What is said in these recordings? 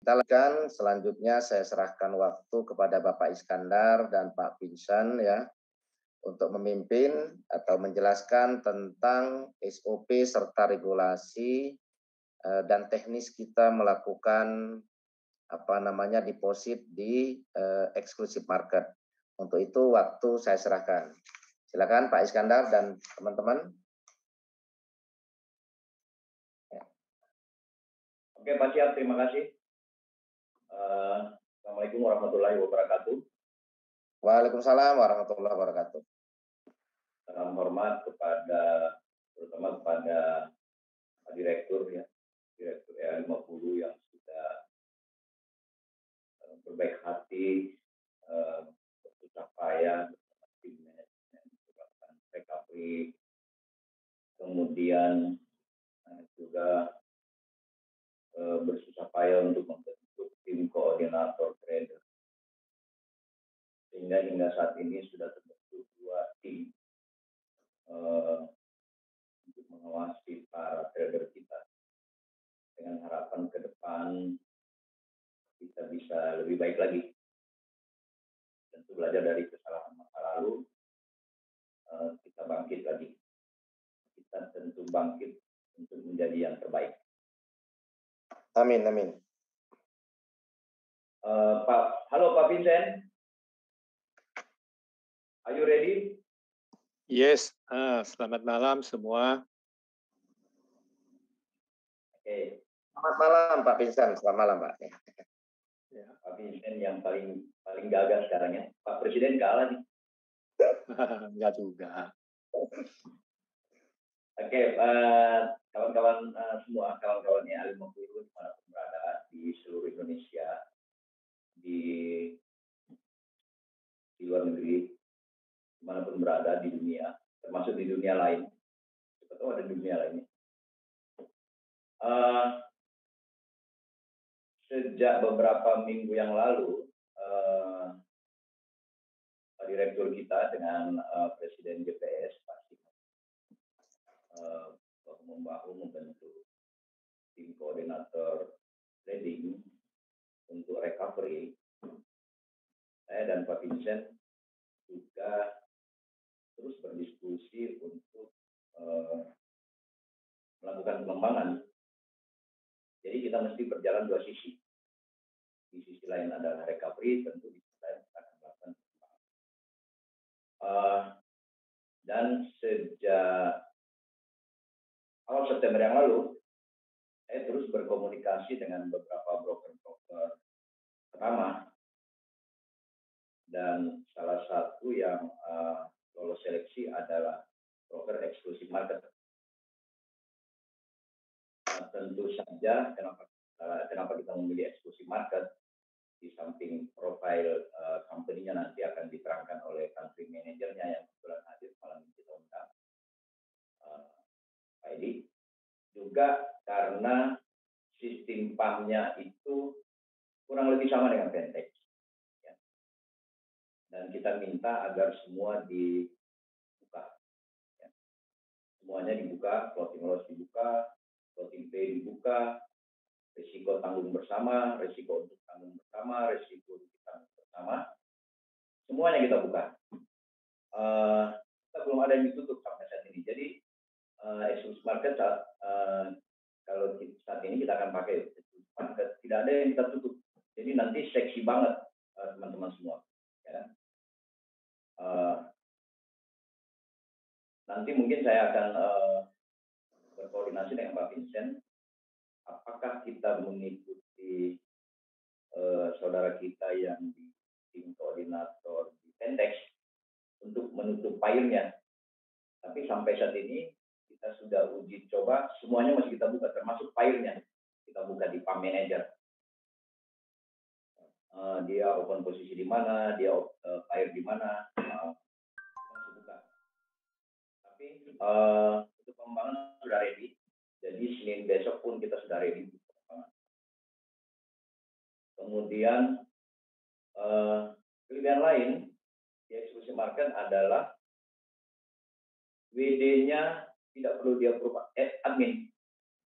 Kita lanjutkan, selanjutnya saya serahkan waktu kepada Bapak Iskandar dan Pak Pinsan ya untuk memimpin atau menjelaskan tentang SOP serta regulasi dan teknis kita melakukan deposit di exclusive market. Untuk itu waktu saya serahkan. Silakan Pak Iskandar dan teman-teman. Oke Pak Siap, terima kasih. Assalamualaikum warahmatullahi wabarakatuh. Waalaikumsalam warahmatullahi wabarakatuh. Salam hormat terutama kepada Pak Direktur ya, Direktur EA50 yang sudah berbaik hati, bersusah payah bersama tim manajemen melakukan recovery, kemudian juga bersusah payah untuk membentuk tim koordinator trader. Sehingga hingga saat ini sudah terbentuk 2 tim untuk mengawasi para trader kita. Dengan harapan ke depan kita bisa lebih baik lagi. Tentu belajar dari kesalahan masa lalu, kita bangkit lagi. Kita tentu bangkit untuk menjadi yang terbaik. Amin, amin. Halo Pak Vincent. Are you ready? Yes, selamat malam semua. Oke. Selamat malam Pak Vincent, selamat malam Pak. Ya. Pak Vincent yang paling gagah sekarang ya. Pak Presiden kalah nih. Enggak juga. Oke, kawan-kawan semua, kawan-kawan EA50 dimanapun berada di seluruh Indonesia, di luar negeri, dimanapun berada di dunia, termasuk di dunia lain. Siapa tahu ada dunia lainnya. Sejak beberapa minggu yang lalu, Pak Direktur kita dengan Presiden JPS pasti bahu-membahu membentuk tim koordinator trading untuk recovery. Saya dan Pak Vincent juga terus berdiskusi untuk melakukan pengembangan. Jadi kita mesti berjalan 2 sisi. Di sisi lain adalah recovery, tentu di sisi lain kita akan melakukan pengembangan. Dan sejak awal September yang lalu, saya terus berkomunikasi dengan beberapa broker-broker ternama, dan salah satu yang lolos seleksi adalah broker exclusive market. Tentu saja kenapa kita memilih exclusive market, di samping profil company-nya nanti akan diterangkan oleh country manager-nya yang kebetulan hadir malam ini kita undang, Pak Edi. Juga karena sistem PAM-nya itu kurang lebih sama dengan Pentex. Ya. Dan kita minta agar semua dibuka. Ya. Semuanya dibuka, floating loss dibuka, floating pay dibuka, risiko tanggung bersama, risiko untuk tanggung bersama, risiko untuk tanggung bersama, semuanya kita buka. Kita belum ada yang ditutup sampai saat ini. Jadi exclusive market kalau saat ini kita akan pakai exclusive market, tidak ada yang kita tutup. Jadi nanti seksi banget teman-teman semua. Ya. Nanti mungkin saya akan berkoordinasi dengan Pak Vincent. Apakah kita mengikuti saudara kita yang di tim koordinator di Pentex untuk menutup payungnya. Tapi sampai saat ini kita sudah uji coba, semuanya masih kita buka, termasuk payungnya. Kita buka di PAM Manager. Dia open posisi di mana, dia pair di mana, kita masih buka. Tapi untuk pengembangan sudah ready. Jadi Senin besok pun kita sudah ready. Kemudian kelebihan lain di exclusive market adalah WD-nya tidak perlu dia approve admin.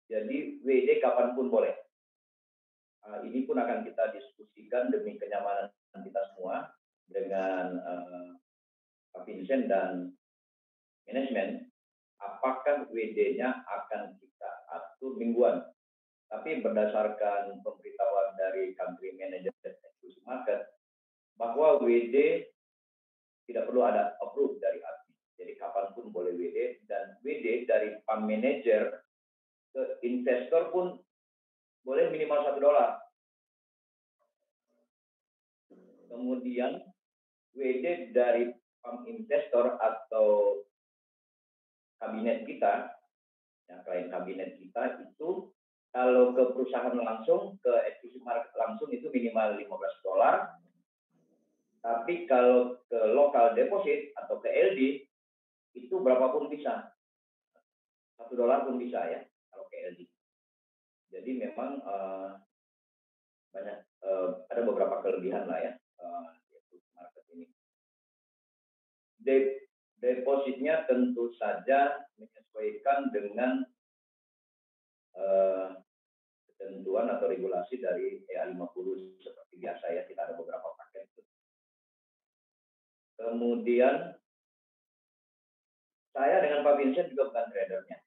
Jadi WD kapanpun boleh. ini pun akan kita diskusikan demi kenyamanan kita semua dengan Pak Vincent dan manajemen, apakah WD-nya akan kita atur mingguan. Tapi berdasarkan pemberitahuan dari country manager exclusive market, bahwa WD tidak perlu ada approve dari admin. Jadi kapanpun boleh WD, dan WD dari pump manager ke investor pun boleh minimal $1. Kemudian WD dari pump investor atau kabinet kita, yang klien kabinet kita itu kalau ke perusahaan langsung, ke exclusive market langsung itu minimal $15. Tapi kalau ke local deposit atau ke LD itu berapapun bisa, $1 pun bisa ya kalau ke LD. Jadi memang banyak ada beberapa kelebihan lah ya di market ini. Depositnya tentu saja menyesuaikan dengan ketentuan atau regulasi dari EA50 seperti biasa ya, kita ada beberapa paket. Kemudian saya dengan Pak Vincent juga bukan tradernya.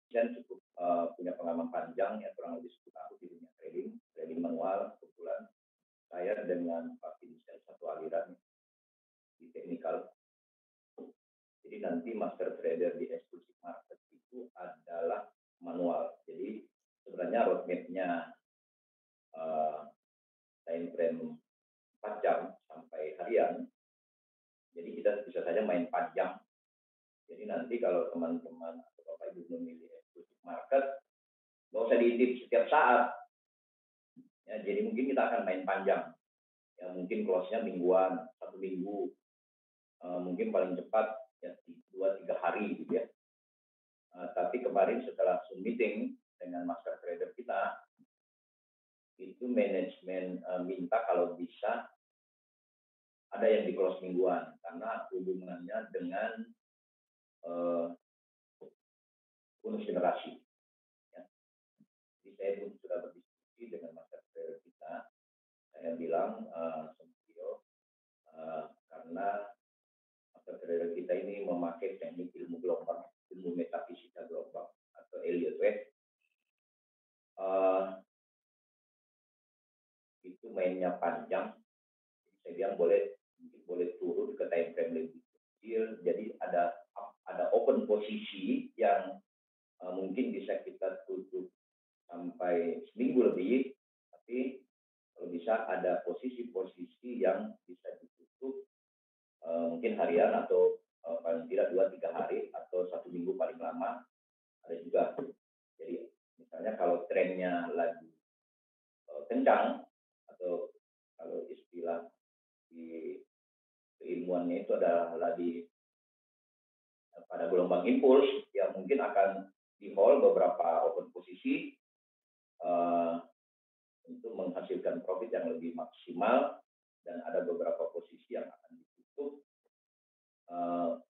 Vincent cukup punya pengalaman panjang ya, kurang lebih 10 tahun di dunia trading manual. Kebetulan saya dengan Pak Vincent satu aliran di technical. Jadi nanti master trader di exclusive market itu adalah manual. Jadi sebenarnya roadmap-nya time frame 4 jam sampai harian. Jadi kita bisa saja main panjang. Jadi nanti kalau teman-teman atau Bapak Ibu memilih exclusive market, nggak usah diintip setiap saat. Ya, jadi mungkin kita akan main panjang. Ya, mungkin close-nya mingguan, 1 minggu. Mungkin paling cepat ya 2-3 hari gitu ya. Tapi kemarin setelah Zoom meeting dengan master trader kita, itu manajemen minta kalau bisa ada yang di close mingguan karena hubungannya dengan bonus generasi. Ya. Jadi saya pun sudah berdiskusi dengan master trader kita. Saya bilang karena master trader kita ini memakai teknik ilmu gelombang, ilmu metafisika gelombang atau Elliott Wave. Itu mainnya panjang. Saya bilang boleh turun ke time frame lebih kecil. Jadi ada open posisi yang mungkin bisa kita tutup sampai seminggu lebih, tapi kalau bisa ada posisi-posisi yang bisa ditutup mungkin harian atau paling tidak 2-3 hari atau 1 minggu paling lama ada juga. Jadi misalnya kalau trennya lagi kencang atau kalau istilah di keilmuannya itu adalah lagi pada gelombang impuls, ya mungkin akan di hold beberapa open posisi untuk menghasilkan profit yang lebih maksimal, dan ada beberapa posisi yang akan ditutup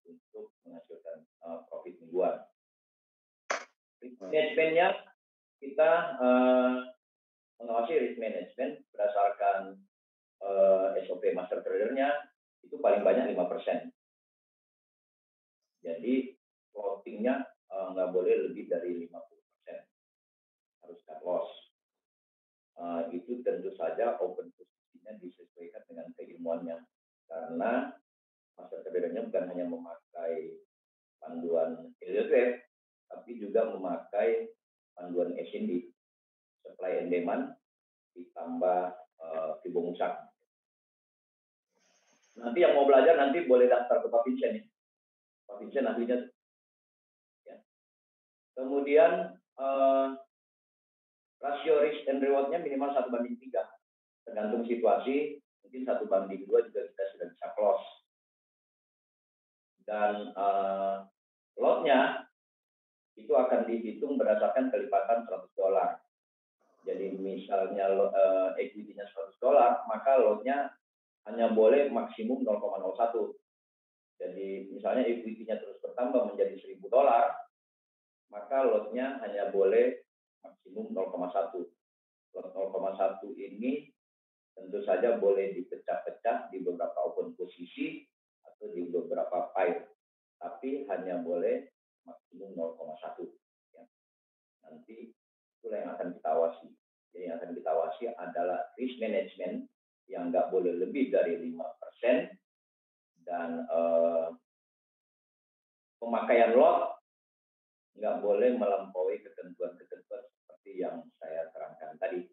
untuk menghasilkan profit mingguan. Manajemennya kita mengawasi risk management berdasarkan SOP master tradernya itu paling banyak 5%. Jadi floatingnya nggak boleh lebih dari 50%. Harus cut loss. Itu tentu saja open posisinya disesuaikan dengan keilmuannya. Karena master tradernya bukan hanya memakai panduan Elliott Wave, tapi juga memakai panduan S&D, supply and demand, ditambah Fibonacci. Nanti yang mau belajar nanti boleh daftar ke Pak Vincent ya. Pak Vincent ahlinya. Ya. Kemudian rasio risk and reward-nya minimal 1:3. Tergantung situasi, mungkin 1:2 juga kita sudah bisa close. Dan lot-nya itu akan dihitung berdasarkan kelipatan $100. Jadi misalnya equity-nya $100, maka lot-nya hanya boleh maksimum 0,01. Jadi misalnya equity-nya terus bertambah menjadi $1.000, maka lot-nya hanya boleh maksimum 0,1. Lot 0,1 ini tentu saja boleh dipecah-pecah di beberapa open posisi atau di beberapa pair, tapi hanya boleh maksimum 0,1. Ya. Nanti itulah yang akan kita awasi. Jadi yang akan kita awasi adalah risk management yang nggak boleh lebih dari 5%, dan pemakaian lot nggak boleh melampaui ketentuan-ketentuan seperti yang saya terangkan tadi.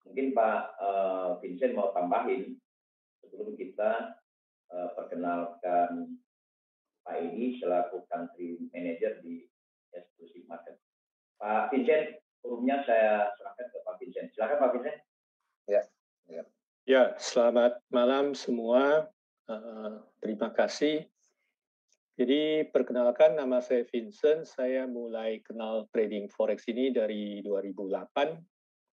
Mungkin Pak Vincent mau tambahin sebelum kita perkenalkan Pak Edi selaku country manager di exclusive market. Pak Vincent, forumnya saya serahkan ke Pak Vincent. Silakan Pak Vincent. Ya, selamat malam semua. Terima kasih. Jadi perkenalkan, nama saya Vincent. Saya mulai kenal trading forex ini dari 2008.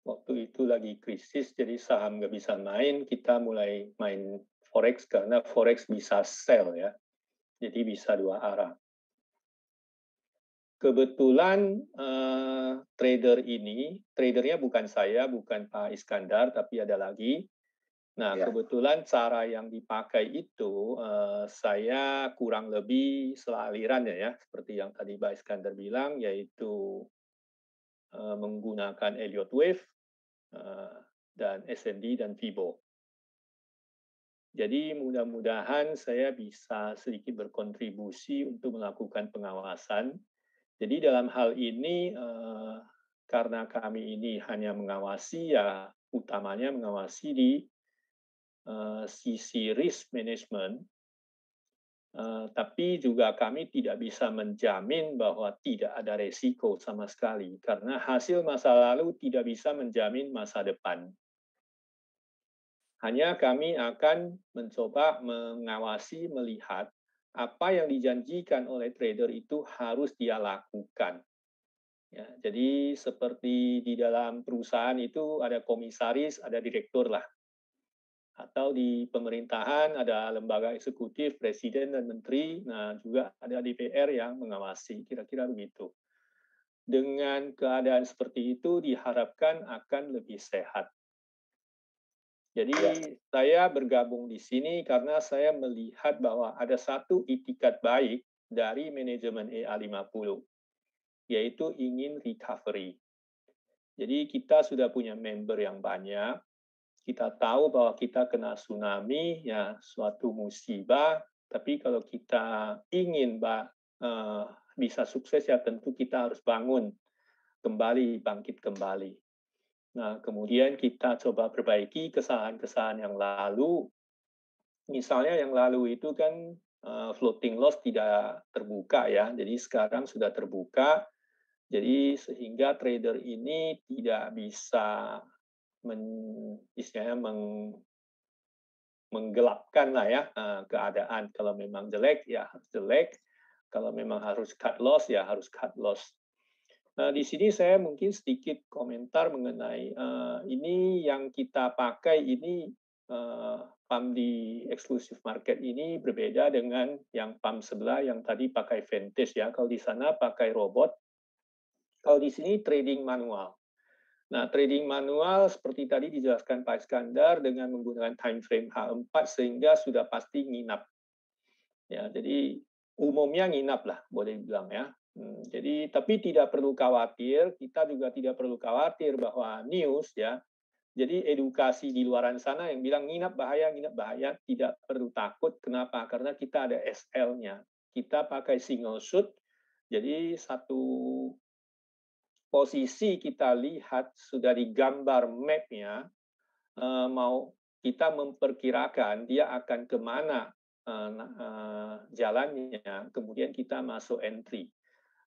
Waktu itu lagi krisis, jadi saham nggak bisa main. Kita mulai main forex karena forex bisa sell ya. Jadi bisa dua arah. Kebetulan tradernya bukan saya, bukan Pak Iskandar, tapi ada lagi. Nah, kebetulan cara yang dipakai itu saya kurang lebih sealirannya ya, seperti yang tadi Pak Iskandar bilang, yaitu menggunakan Elliott Wave dan SND dan Fibo. Jadi mudah-mudahan saya bisa sedikit berkontribusi untuk melakukan pengawasan. Jadi dalam hal ini, karena kami ini hanya mengawasi, ya utamanya mengawasi di sisi risk management, tapi juga kami tidak bisa menjamin bahwa tidak ada resiko sama sekali, karena hasil masa lalu tidak bisa menjamin masa depan. Hanya kami akan mencoba mengawasi, melihat apa yang dijanjikan oleh trader itu harus dia lakukan. Ya, jadi seperti di dalam perusahaan itu ada komisaris, ada direktur lah. Atau di pemerintahan ada lembaga eksekutif, presiden dan menteri, nah juga ada DPR yang mengawasi, kira-kira begitu. Dengan keadaan seperti itu diharapkan akan lebih sehat. Jadi saya bergabung di sini karena saya melihat bahwa ada satu itikat baik dari manajemen EA50, yaitu ingin recovery. Jadi kita sudah punya member yang banyak, kita tahu bahwa kita kena tsunami, ya suatu musibah, tapi kalau kita ingin bisa sukses, ya tentu kita harus bangun kembali, bangkit kembali. Nah, kemudian kita coba perbaiki kesalahan-kesalahan yang lalu. Misalnya yang lalu itu kan floating loss tidak terbuka ya, jadi sekarang sudah terbuka, jadi sehingga trader ini tidak bisa menggelapkan lah ya keadaan. Kalau memang jelek ya harus jelek, kalau memang harus cut loss ya harus cut loss. Nah, di sini saya mungkin sedikit komentar mengenai ini yang kita pakai ini, pump di exclusive market ini berbeda dengan yang pump sebelah yang tadi pakai vintage ya. Kalau di sana pakai robot, kalau di sini trading manual. Nah, trading manual seperti tadi dijelaskan Pak Iskandar dengan menggunakan time frame H4 sehingga sudah pasti nginap. Ya, jadi umumnya nginap lah, boleh dibilang ya. Jadi, tapi tidak perlu khawatir, kita juga tidak perlu khawatir bahwa news ya. Jadi edukasi di luaran sana yang bilang nginap bahaya, tidak perlu takut. Kenapa? Karena kita ada SL-nya. Kita pakai single shoot, jadi satu posisi kita lihat sudah digambar map-nya, mau kita memperkirakan dia akan kemana jalannya, kemudian kita masuk entry.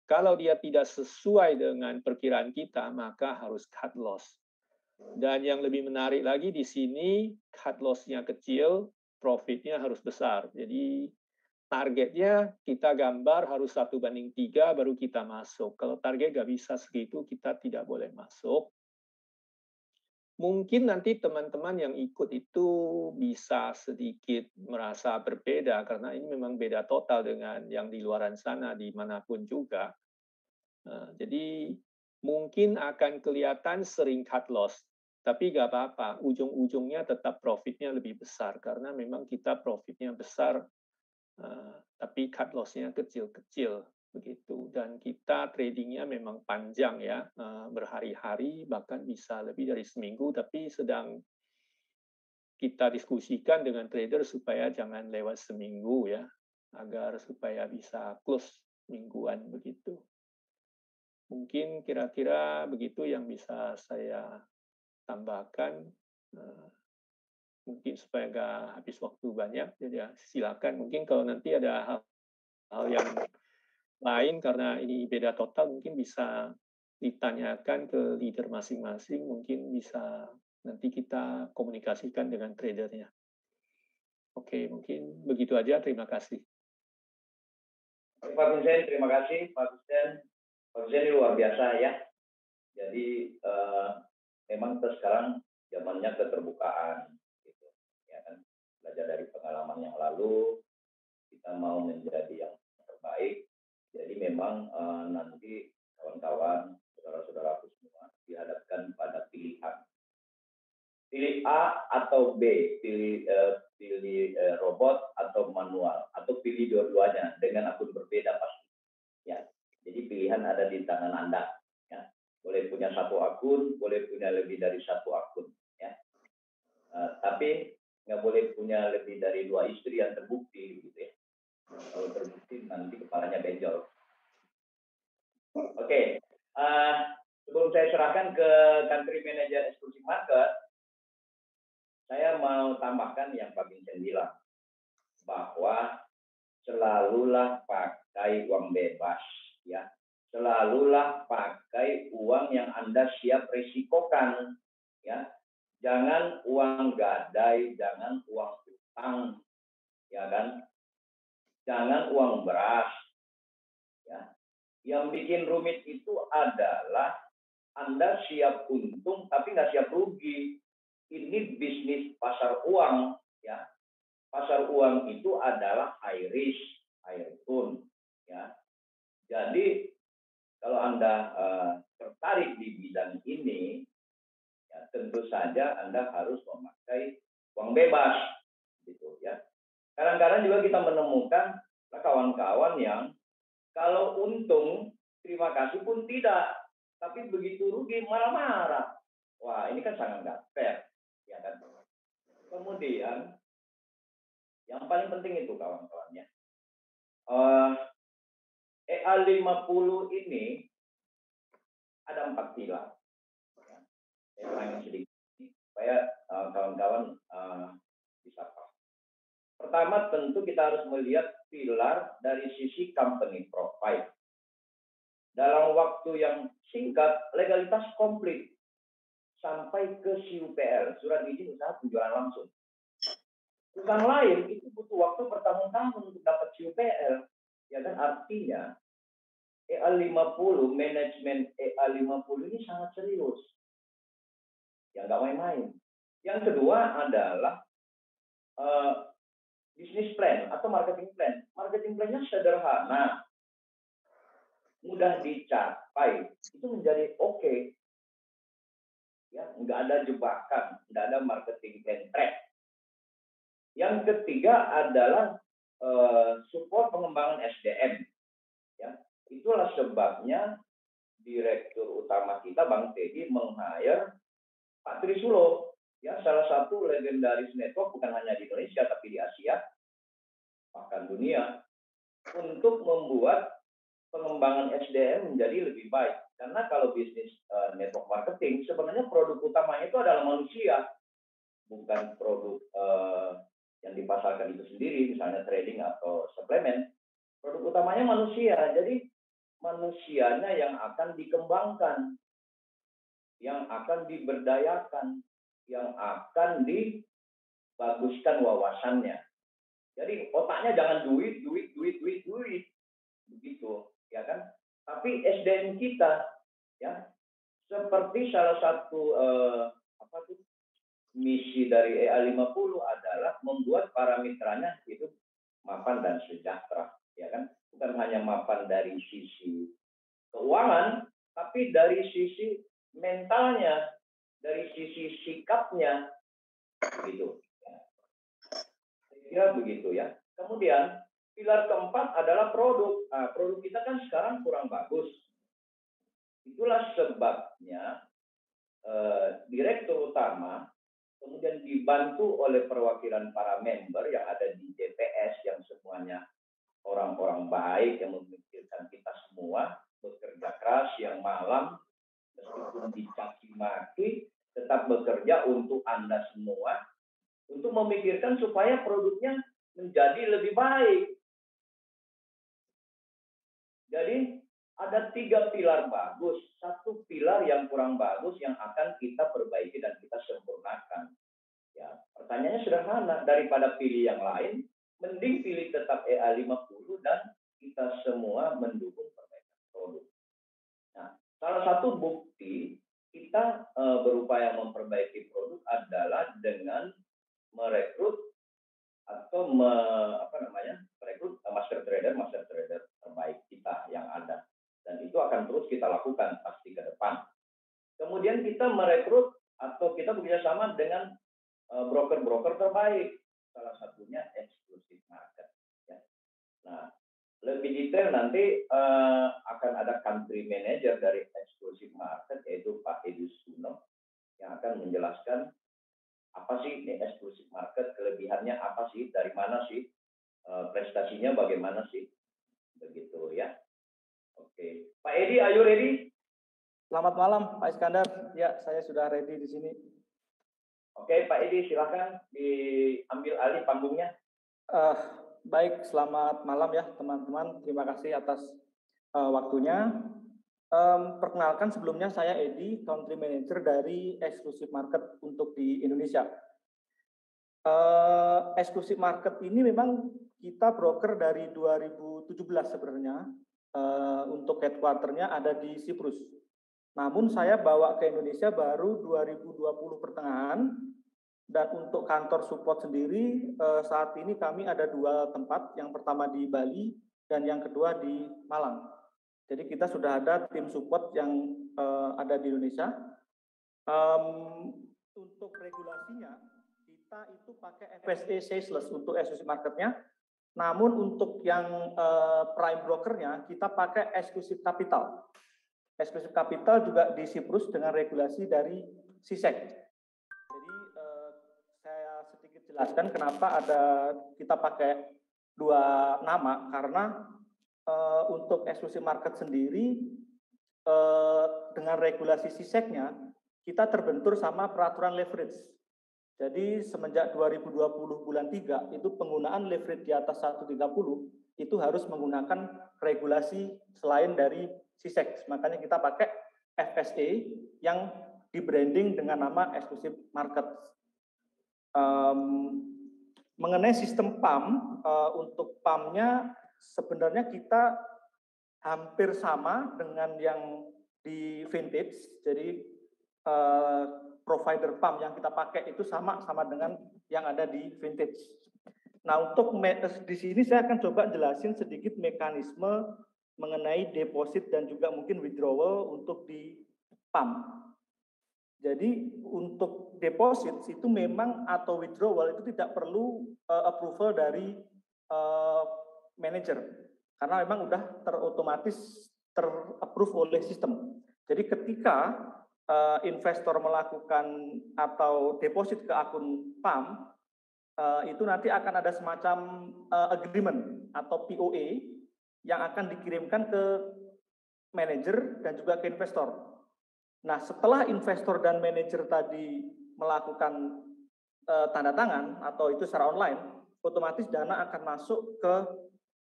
Kalau dia tidak sesuai dengan perkiraan kita, maka harus cut loss. Dan yang lebih menarik lagi di sini, cut loss-nya kecil, profit-nya harus besar. Jadi targetnya kita gambar harus 1:3 baru kita masuk. Kalau target nggak bisa segitu, kita tidak boleh masuk. Mungkin nanti teman-teman yang ikut itu bisa sedikit merasa berbeda, karena ini memang beda total dengan yang di luaran sana, dimanapun juga. Jadi mungkin akan kelihatan sering cut loss, tapi nggak apa-apa, ujung-ujungnya tetap profitnya lebih besar karena memang kita profitnya besar, tapi cut loss-nya kecil-kecil begitu. Dan kita tradingnya memang panjang ya, berhari-hari bahkan bisa lebih dari seminggu, tapi sedang kita diskusikan dengan trader supaya jangan lewat seminggu ya, agar supaya bisa close mingguan begitu. Mungkin kira-kira begitu yang bisa saya tambahkan, mungkin supaya nggak habis waktu banyak, jadi ya silakan. Mungkin kalau nanti ada hal yang lain karena ini beda total, mungkin bisa ditanyakan ke leader masing-masing, mungkin bisa nanti kita komunikasikan dengan tradernya. Oke, mungkin begitu aja. Terima kasih. Pak Vincent, terima kasih Pak Vincent. Pak Vincent ini luar biasa ya. Jadi memang sekarang zamannya keterbukaan, gitu. Ya kan, belajar dari pengalaman yang lalu, kita mau menjadi yang terbaik. Jadi memang nanti kawan-kawan, saudara-saudaraku semua dihadapkan pada pilihan. Pilih A atau B, pilih robot atau manual, atau pilih dua-duanya dengan akun berbeda pasti. Ya, jadi pilihan ada di tangan Anda. Ya, boleh punya satu akun, boleh punya lebih dari satu akun. Ya, tapi nggak boleh punya lebih dari 2 istri yang terbukti, gitu ya. Kalau terbukti nanti kepalanya benjol. Oke, sebelum saya serahkan ke country manager exclusive market, saya mau tambahkan yang Pak Vincent bilang, bahwa selalulah pakai uang bebas, ya. Selalulah pakai uang yang Anda siap resikokan, ya. Jangan uang gadai, jangan uang utang, ya kan. Jangan uang beras, ya. Yang bikin rumit itu adalah Anda siap untung tapi nggak siap rugi. Ini bisnis pasar uang, ya. Pasar uang itu adalah high risk, high return, ya. Jadi kalau Anda tertarik di bidang ini, ya tentu saja Anda harus memakai uang bebas, gitu ya. Kadang-kadang juga kita menemukan kawan-kawan yang kalau untung terima kasih pun tidak, tapi begitu rugi marah-marah. Wah, ini kan sangat nggak fair, ya kan. Kemudian yang paling penting itu kawan-kawannya, EA50 ini ada 4 pilar. Ya. Saya ulangi sedikit supaya kawan-kawan bisa paham. Pertama, tentu kita harus melihat pilar dari sisi company profile. Dalam waktu yang singkat, legalitas komplit sampai ke SIUPL, surat izin usaha penjualan langsung. Perusahaan lain itu butuh waktu bertahun-tahun untuk dapat SIUPL. Ya kan, artinya EA50, manajemen EA50 ini sangat serius. Ya nggak main-main. Yang kedua adalah bisnis plan atau marketing plan. Marketing plan-nya sederhana, mudah dicapai, itu menjadi oke. Ya, nggak ada jebakan, nggak ada marketing plan trap. Yang ketiga adalah support pengembangan SDM. Ya, itulah sebabnya Direktur Utama kita, Bang Teddy, meng-hire Pak Trisulo, ya, salah satu legendaris network bukan hanya di Indonesia tapi di Asia, bahkan dunia, untuk membuat pengembangan SDM menjadi lebih baik. Karena kalau bisnis network marketing, sebenarnya produk utamanya itu adalah manusia, bukan produk yang dipasarkan itu sendiri, misalnya trading atau suplemen. Produk utamanya manusia, jadi manusianya yang akan dikembangkan, yang akan diberdayakan, yang akan dibaguskan wawasannya. Jadi otaknya jangan duit, begitu, ya kan? Tapi SDM kita, ya, seperti salah satu misi dari EA50 adalah membuat para mitranya itu mapan dan sejahtera, ya kan? Bukan hanya mapan dari sisi keuangan, tapi dari sisi mentalnya, dari sisi sikapnya, begitu. Saya kira begitu ya. Kemudian pilar keempat adalah produk. Nah, produk kita kan sekarang kurang bagus. Itulah sebabnya direktur utama kemudian dibantu oleh perwakilan para member yang ada di JPS yang semuanya orang-orang baik yang memikirkan kita semua, bekerja keras yang malam meskipun dicaci maki tetap bekerja untuk Anda semua untuk memikirkan supaya produknya menjadi lebih baik. Jadi ada 3 pilar bagus, 1 pilar yang kurang bagus yang akan kita perbaiki dan kita sempurnakan. Ya, pertanyaannya sederhana, daripada pilih yang lain, mending pilih tetap EA50 dan kita semua mendukung perbaikan produk. Nah, salah satu bukti kita berupaya memperbaiki produk adalah dengan merekrut atau merekrut master trader terbaik kita yang ada. Dan itu akan terus kita lakukan pasti ke depan. Kemudian kita merekrut atau kita bekerjasama dengan broker-broker terbaik. Salah satunya Exclusive Market. Ya. Nah, lebih detail nanti akan ada country manager dari Exclusive Market, yaitu Pak Edi Suno, yang akan menjelaskan apa sih ini Exclusive Market, kelebihannya apa sih, dari mana sih, prestasinya bagaimana sih, begitu ya. Oke, Pak Edi, are you ready? Selamat malam, Pak Iskandar. Ya, saya sudah ready di sini. Oke, Pak Edi, silakan diambil alih panggungnya. Baik, selamat malam ya teman-teman. Terima kasih atas waktunya. Perkenalkan sebelumnya saya Edi, Country Manager dari Exclusive Market untuk di Indonesia. Exclusive Market ini memang kita broker dari 2017 sebenarnya. Untuk headquarter-nya ada di Siprus. Namun saya bawa ke Indonesia baru 2020 pertengahan, dan untuk kantor support sendiri saat ini kami ada 2 tempat, yang pertama di Bali dan yang kedua di Malang. Jadi kita sudah ada tim support yang ada di Indonesia. Untuk regulasinya kita itu pakai FSA Seychelles untuk exclusive marketnya. Namun untuk yang prime brokernya kita pakai Exclusive Capital. Exclusive Capital juga di Siprus dengan regulasi dari CISEC. Jadi saya sedikit jelaskan kenapa kita pakai 2 nama, karena untuk Exclusive Market sendiri dengan regulasi CISEC-nya kita terbentur sama peraturan leverage. Jadi semenjak 2020 bulan 3 itu penggunaan leverage di atas 130 itu harus menggunakan regulasi selain dari CISEC. Makanya kita pakai FSA yang di branding dengan nama Exclusive Market. Mengenai sistem PAM, untuk PAM-nya sebenarnya kita hampir sama dengan yang di Vintage. Jadi provider PAM yang kita pakai itu sama dengan yang ada di Vintage. Nah, untuk di sini saya akan coba jelasin sedikit mekanisme mengenai deposit dan juga mungkin withdrawal untuk di PAM. Jadi untuk deposit itu memang atau withdrawal itu tidak perlu approval dari manager, karena memang udah terotomatis terapprove oleh sistem. Jadi ketika investor melakukan atau deposit ke akun PAM, itu nanti akan ada semacam agreement atau POA yang akan dikirimkan ke manajer dan juga ke investor. Nah, setelah investor dan manajer tadi melakukan tanda tangan atau itu secara online, otomatis dana akan masuk ke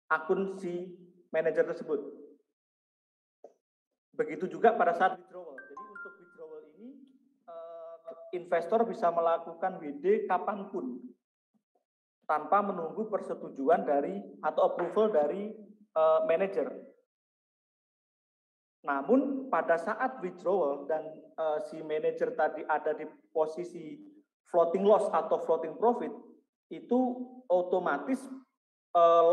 akun si manajer tersebut. Begitu juga pada saat withdrawal. Jadi untuk withdrawal ini investor bisa melakukan WD kapanpun tanpa menunggu persetujuan dari atau approval dari manajer. Namun pada saat withdrawal dan si manajer tadi ada di posisi floating loss atau floating profit, itu otomatis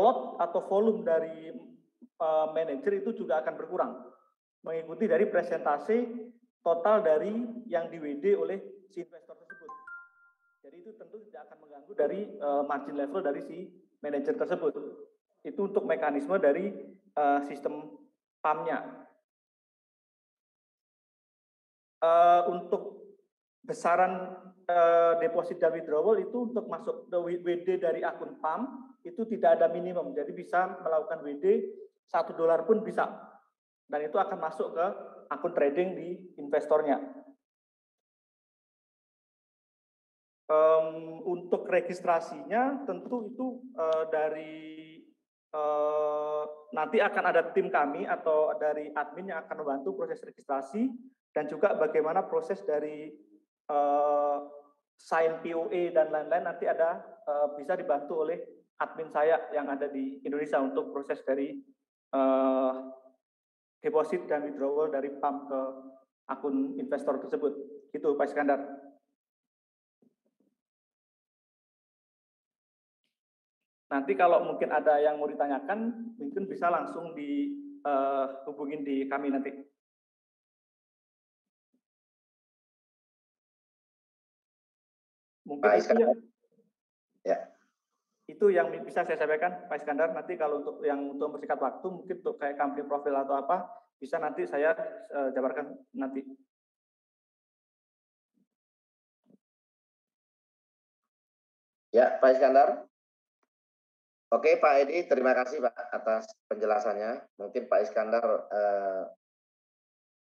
lot atau volume dari manajer itu juga akan berkurang. mengikuti dari presentasi total dari yang di WD oleh si investor tersebut. Jadi itu tentu tidak akan mengganggu dari margin level dari si manajer tersebut. Itu untuk mekanisme dari sistem PAM-nya. Untuk besaran deposit dan withdrawal itu untuk masuk ke WD dari akun PAM itu tidak ada minimum. Jadi bisa melakukan WD $1 pun bisa. Dan itu akan masuk ke akun trading di investornya. Untuk registrasinya tentu itu nanti akan ada tim kami atau dari admin yang akan membantu proses registrasi dan juga bagaimana proses dari sign POA dan lain-lain nanti ada bisa dibantu oleh admin saya yang ada di Indonesia untuk proses dari deposit dan withdrawal dari PAM ke akun investor tersebut. Itu Pak Iskandar. Nanti kalau mungkin ada yang mau ditanyakan, mungkin bisa langsung dihubungin di kami nanti. Mungkin Pak itu ya. Itu yang bisa saya sampaikan Pak Iskandar. Nanti kalau untuk mempersingkat waktu, mungkin untuk kayak company profile atau apa, bisa nanti saya jabarkan nanti. Ya, Pak Iskandar. Oke, Pak Edi, terima kasih Pak atas penjelasannya. Mungkin Pak Iskandar